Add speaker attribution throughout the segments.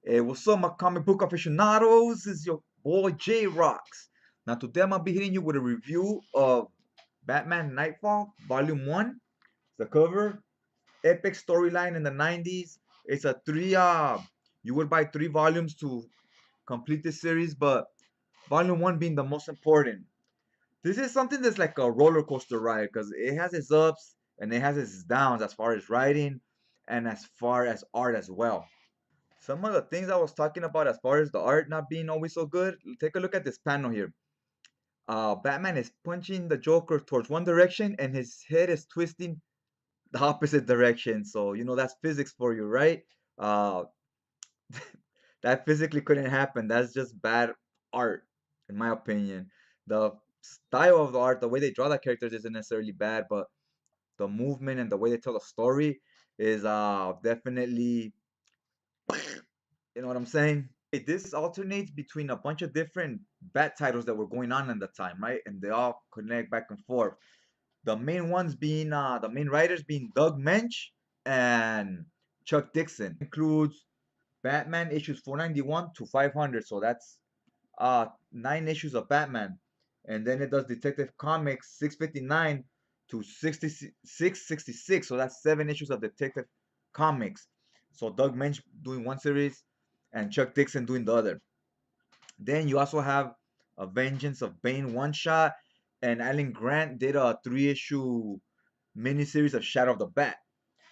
Speaker 1: Hey, what's up, my comic book aficionados? This is your boy J Rocks. Now, today I'm gonna be hitting you with a review of Batman Nightfall, Volume 1. The cover, epic storyline in the 90s. It's a you would buy 3 volumes to complete this series, but Volume 1 being the most important. This is something that's like a roller coaster ride because it has its ups and it has its downs as far as writing and as far as art as well. Some of the things I was talking about as far as the art not being always so good, take a look at this panel here. Batman is punching the Joker towards one direction and his head is twisting the opposite direction. So, that's physics for you, right? Uh, that physically couldn't happen. That's just bad art, in my opinion. The style of the art, the way they draw the characters isn't necessarily bad, but the movement and the way they tell the story is definitely, you know what I'm saying? This alternates between a bunch of different bat titles that were going on at the time, right? And they all connect back and forth. The main ones being the main writers being Doug Mensch and Chuck Dixon. Includes Batman issues 491 to 500, so that's 9 issues of Batman. And then it does Detective Comics 659 to 666, so that's 7 issues of Detective Comics. So Doug Mensch doing one series and Chuck Dixon doing the other. Then you also have a Vengeance of Bane one shot, and Alan Grant did a 3 issue miniseries of Shadow of the Bat.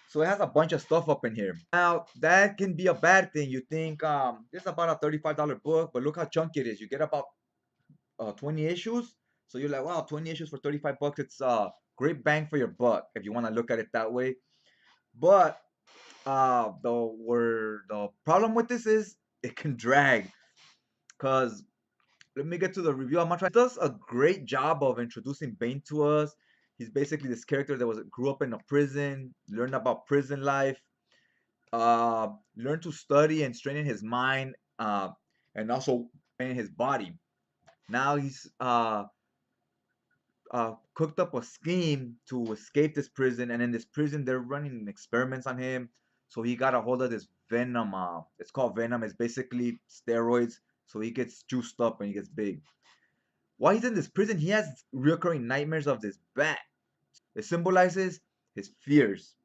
Speaker 1: So it has a bunch of stuff up in here. Now that can be a bad thing. You think it's about a $35 book, but look how chunky it is. You get about 20 issues. So you're like, wow, 20 issues for 35 bucks. It's a great bang for your buck if you want to look at it that way. But the problem with this is it can drag. Cause let me get to the review. I'm gonna try. It does a great job of introducing Bane to us. He's basically this character that grew up in a prison, learned about prison life, learned to study and strengthen his mind, and also train his body. Now he's cooked up a scheme to escape this prison, and in this prison they're running experiments on him. So he got a hold of this venom. It's called venom. It's basically steroids. So he gets juiced up and he gets big. While he's in this prison, he has recurring nightmares of this bat. It symbolizes his fears.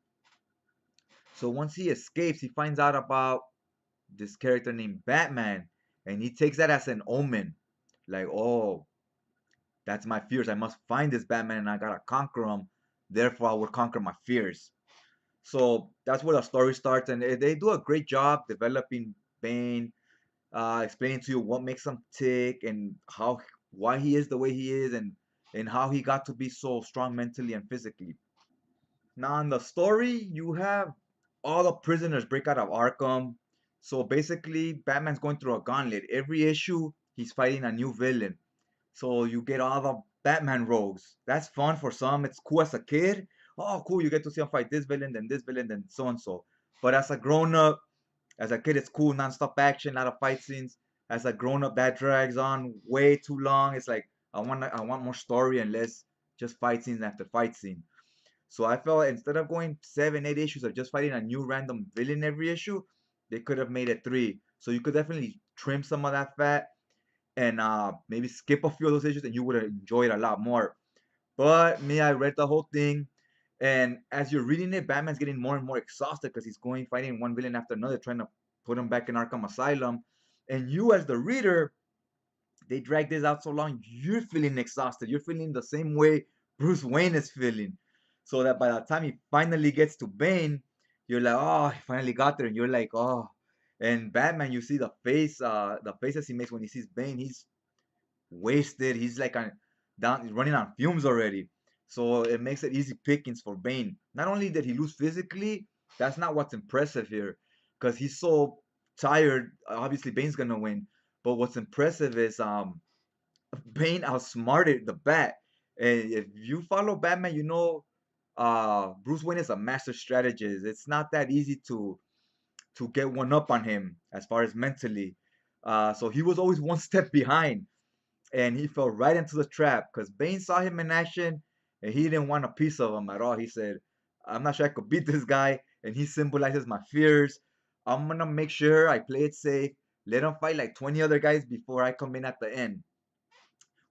Speaker 1: So once he escapes, he finds out about this character named Batman, and he takes that as an omen. Like, oh, that's my fears. I must find this Batman and I gotta conquer him. Therefore, I will conquer my fears. So that's where the story starts, and they do a great job developing Bane, explaining to you what makes him tick and why he is the way he is, and how he got to be so strong mentally and physically. Now in the story, you have all the prisoners break out of Arkham. So basically, Batman's going through a gauntlet. Every issue, he's fighting a new villain. So you get all the Batman rogues. That's fun for some. It's cool as a kid. Oh, cool! You get to see him fight this villain, then so and so. But as a grown up, as a kid, it's cool, non-stop action, a lot of fight scenes. As a grown up, that drags on way too long. It's like I want more story and less just fight scenes after fight scene. So I felt instead of going 7, 8 issues of just fighting a new random villain every issue, they could have made it 3. So you could definitely trim some of that fat and maybe skip a few of those issues, and you would have enjoyed a lot more. But me, I read the whole thing, and as you're reading it, Batman's getting more and more exhausted because he's going fighting one villain after another, trying to put him back in Arkham Asylum. And you, as the reader, they drag this out so long, you're feeling exhausted. You're feeling the same way Bruce Wayne is feeling. So that by the time he finally gets to Bane, you're like, oh, he finally got there, and you're like, oh. And Batman, you see the faces he makes when he sees Bane. He's wasted. He's like he's running on fumes already. So it makes it easy pickings for Bane. Not only did he lose physically, that's not what's impressive here, because he's so tired. Obviously, Bane's gonna win. But what's impressive is Bane outsmarted the Bat. And if you follow Batman, you know Bruce Wayne is a master strategist. It's not that easy to get one up on him as far as mentally. So he was always one step behind, and he fell right into the trap because Bane saw him in action and he didn't want a piece of him at all. He said, I'm not sure I could beat this guy, and he symbolizes my fears. I'm gonna make sure I play it safe, let him fight like 20 other guys before I come in at the end,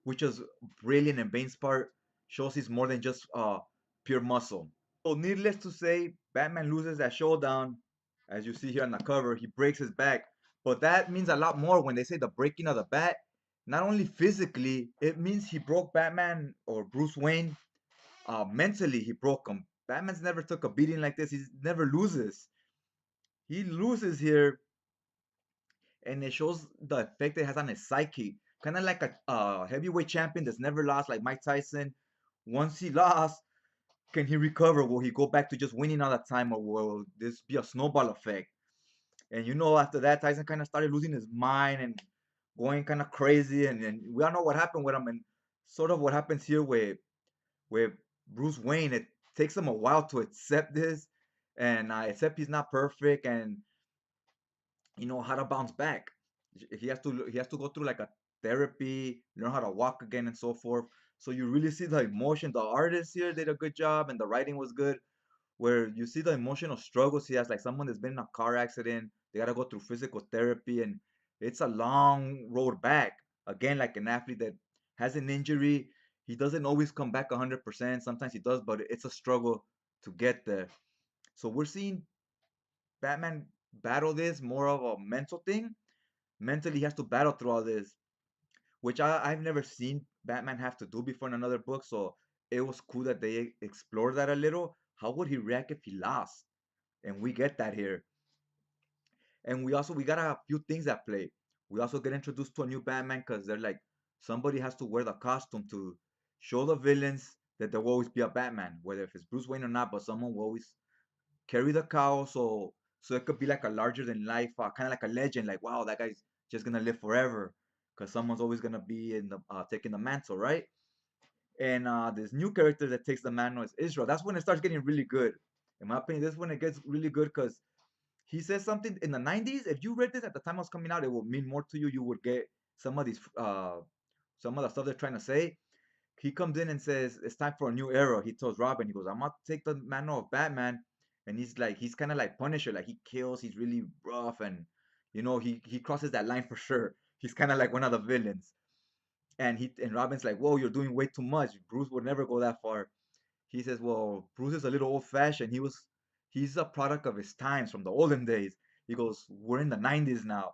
Speaker 1: which is brilliant. And Bane's part shows he's more than just pure muscle. So needless to say, Batman loses that showdown. As you see here on the cover, he breaks his back. But that means a lot more when they say the breaking of the bat. Not only physically, it means he broke Batman or Bruce Wayne mentally. He broke him. Batman's never took a beating like this. He never loses. He loses here, and it shows the effect it has on his psyche. Kind of like a heavyweight champion that's never lost, like Mike Tyson. Once he lost, can he recover? Will he go back to just winning all the time, or will this be a snowball effect? And after that, Tyson kind of started losing his mind and going kind of crazy. And we all know what happened with him, and sort of what happens here with Bruce Wayne. It takes him a while to accept this, and accept he's not perfect, and how to bounce back. He has to go through like a therapy, learn how to walk again, and so forth. So you really see the emotion. The artist here did a good job, and the writing was good. Where you see the emotional struggles he has, like someone that's been in a car accident, they gotta go through physical therapy, and it's a long road back. Again, like an athlete that has an injury, he doesn't always come back 100%. Sometimes he does, but it's a struggle to get there. So we're seeing Batman battle this more of a mental thing. Mentally, he has to battle through all this, which I've never seen Batman have to do before in another book. So it was cool that they explored that a little. How would he react if he lost? And we get that here. And we got a few things at play. We also get introduced to a new Batman because they're like somebody has to wear the costume to show the villains that there will always be a Batman, whether if it's Bruce Wayne or not, but someone will always carry the cowl, so it could be like a larger than life, kind of like a legend. Like, wow, that guy's just gonna live forever, because someone's always gonna be in the taking the mantle, right? And this new character that takes the mantle is Israel. That's when it starts getting really good. In my opinion, this is when it gets really good because he says something in the 90s. If you read this at the time it was coming out, it would mean more to you. You would get some of these, some of the stuff they're trying to say. He comes in and says it's time for a new era. He tells Robin, he goes, I'm gonna take the mantle of Batman, and he's kind of like Punisher, like he kills, he's really rough, and he crosses that line for sure. He's kind of like one of the villains, and Robin's like, whoa, you're doing way too much. Bruce would never go that far. He says, well, Bruce is a little old fashioned. He's a product of his times from the olden days. He goes, we're in the 90s now.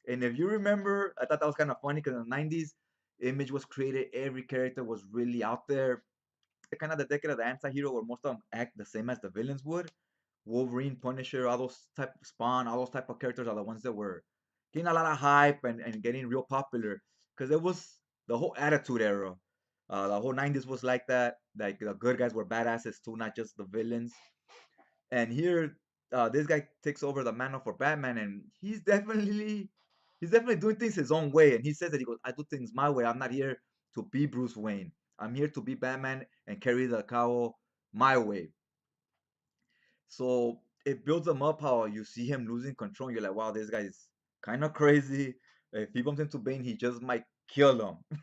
Speaker 1: And if you remember, I thought that was kind of funny because in the 90s, Image was created, every character was really out there. Kind of the decade of the anti-hero where most of them act the same as the villains would. Wolverine, Punisher, all those type of Spawn, all those type of characters are the ones that were getting a lot of hype and getting real popular because it was the whole Attitude Era. The whole 90s was like that. Like the good guys were badasses too, not just the villains. And here, this guy takes over the mantle for Batman, and he's definitely doing things his own way. And he says that he goes, "I do things my way. I'm not here to be Bruce Wayne. I'm here to be Batman and carry the cowl my way." So it builds him up how you see him losing control. You're like, wow, this guy is kind of crazy. If he bumps into Bane, he just might kill him.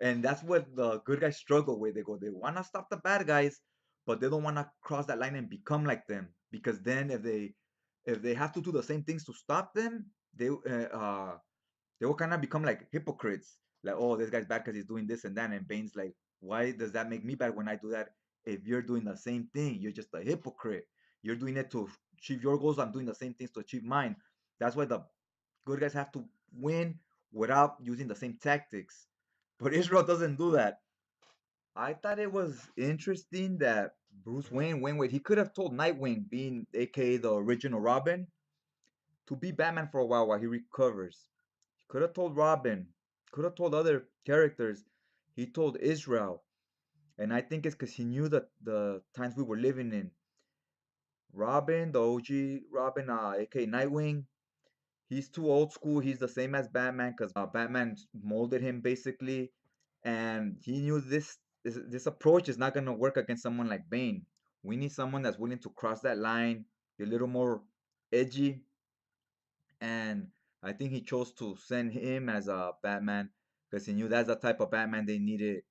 Speaker 1: And that's what the good guys struggle with. They want to stop the bad guys, but they don't want to cross that line and become like them. Because then if they have to do the same things to stop them, they will kind of become like hypocrites. Like, oh, this guy's bad because he's doing this and that. And Bane's like, why does that make me bad when I do that? If you're doing the same thing, you're just a hypocrite. You're doing it to achieve your goals. I'm doing the same things to achieve mine. That's why the good guys have to win without using the same tactics. But Israel doesn't do that. I thought it was interesting that Bruce Wayne, he could have told Nightwing, being aka the original Robin, to be Batman for a while he recovers. He could have told Robin, could have told other characters. He told Israel, and I think it's because he knew that the times we were living in. Robin, the OG Robin, aka Nightwing, he's too old school. He's the same as Batman because Batman molded him basically, and he knew this approach is not gonna work against someone like Bane. We need someone that's willing to cross that line, be a little more edgy, and I think he chose to send him as a Batman because he knew that's the type of Batman they needed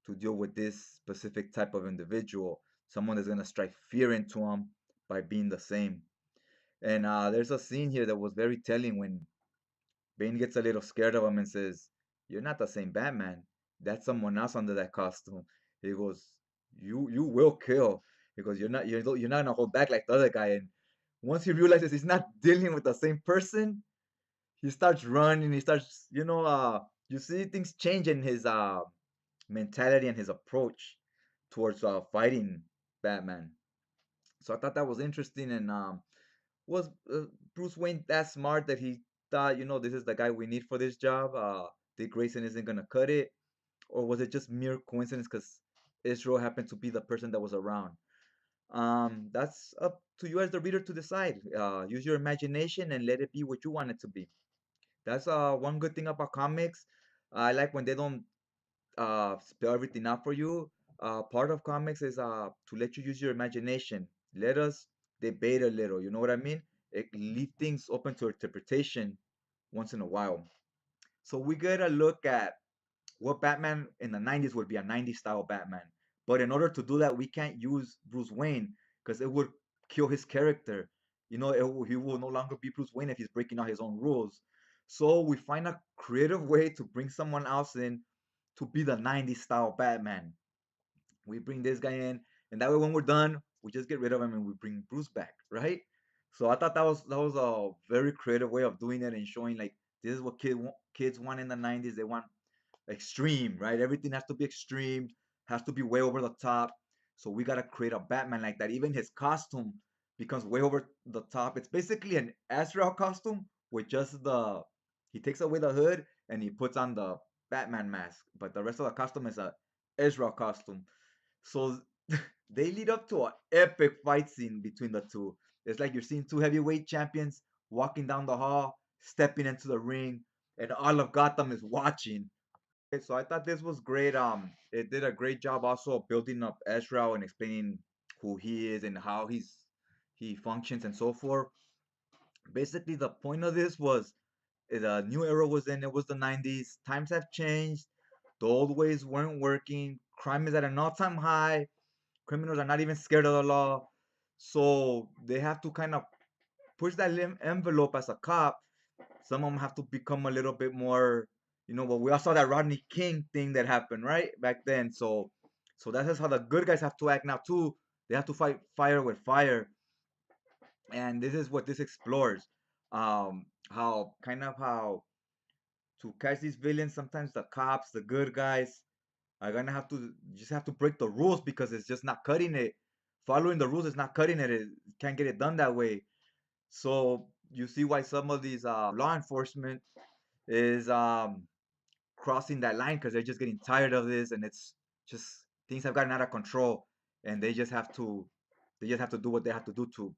Speaker 1: to deal with this specific type of individual, someone that's gonna strike fear into him by being the same. And there's a scene here that was very telling when Bane gets a little scared of him and says, "You're not the same Batman. That's someone else under that costume." He goes, "You will kill." He goes, "You're not gonna hold back like the other guy." And once he realizes he's not dealing with the same person, he starts running. He starts, you see things change in his mentality and his approach towards fighting Batman. So I thought that was interesting. And was Bruce Wayne that smart that he thought, this is the guy we need for this job? Dick Grayson isn't gonna cut it, or was it just mere coincidence because Israel happened to be the person that was around? That's up to you as the reader to decide. Use your imagination and let it be what you want it to be. That's one good thing about comics. I like when they don't spell everything out for you. Part of comics is to let you use your imagination. Let us debate a little. You know what I mean? It leave things open to interpretation once in a while. So we get a look at what Batman in the 90s would be a 90s style Batman. But in order to do that, we can't use Bruce Wayne because it would kill his character. He will no longer be Bruce Wayne if he's breaking out his own rules. So we find a creative way to bring someone else in to be the 90s style Batman. We bring this guy in, and that way when we're done, we just get rid of him and we bring Bruce back, right? So I thought that was a very creative way of doing it and showing like this is what kids want in the 90s. They want extreme, right? Everything has to be extreme, has to be way over the top. So we gotta create a Batman like that. Even his costume becomes way over the top. It's basically an Azrael costume with just he takes away the hood and he puts on the Batman mask, but the rest of the costume is a Azrael costume. So they lead up to an epic fight scene between the two. It's like you're seeing two heavyweight champions walking down the hall, stepping into the ring, and all of Gotham is watching. Okay, so I thought this was great. It did a great job also building up Ezra and explaining who he is and how he functions and so forth. Basically, the point of this was the new era was in. It was the 90s. Times have changed. The old ways weren't working. Crime is at an all-time high. Criminals are not even scared of the law. So they have to kind of push that envelope as a cop. Some of them have to become a little bit more, but we all saw that Rodney King thing that happened, right? Back then. So that's just how the good guys have to act now too. They have to fight fire with fire. And this is what this explores. How to catch these villains, sometimes the cops, the good guys, are gonna have to just have to break the rules because it's just not cutting it. Following the rules is not cutting it. It can't get it done that way. So you see why some of these law enforcement is crossing that line because they're just getting tired of this, and it's just things have gotten out of control, and they just have to do what they have to do to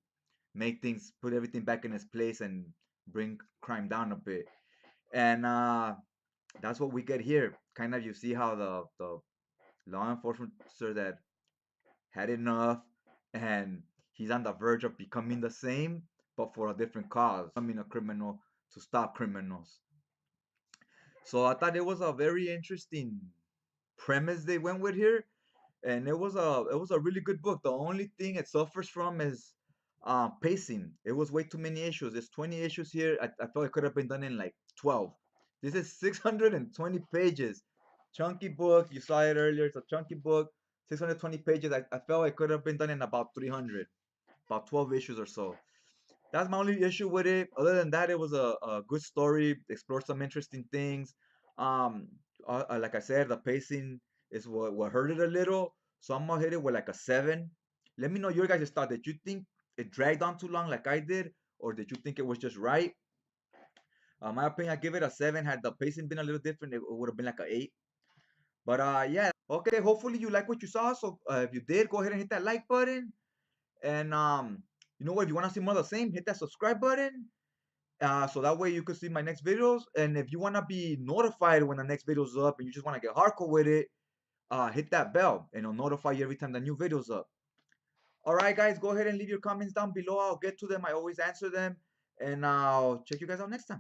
Speaker 1: make things put everything back in its place and bring crime down a bit. And that's what we get here. Kind of you see how the law enforcement officer that had enough, and he's on the verge of becoming the same, but for a different cause, becoming a criminal to stop criminals. So I thought it was a very interesting premise they went with here, and it was a really good book. The only thing it suffers from is pacing. It was way too many issues. There's 20 issues here. I felt it could have been done in like 12. This is 620 pages. Chunky book. You saw it earlier. It's a chunky book. 620 pages. I felt it could have been done in about 300, about 12 issues or so. That's my only issue with it. Other than that, it was a good story. Explored some interesting things. Um, like I said, the pacing is what hurt it a little. So I'm gonna hit it with like a 7. Let me know your guys' thought. Did you think it dragged on too long like I did, or did you think it was just right? My opinion, I give it a 7. Had the pacing been a little different, it would have been like a 8. But yeah, okay. Hopefully you like what you saw. So if you did, go ahead and hit that like button. And you know what? If you want to see more of the same, hit that subscribe button. So that way you can see my next videos. And if you want to be notified when the next video is up and you just want to get hardcore with it, hit that bell and it'll notify you every time the new video's up. All right, guys, go ahead and leave your comments down below. I'll get to them. I always answer them. And I'll check you guys out next time.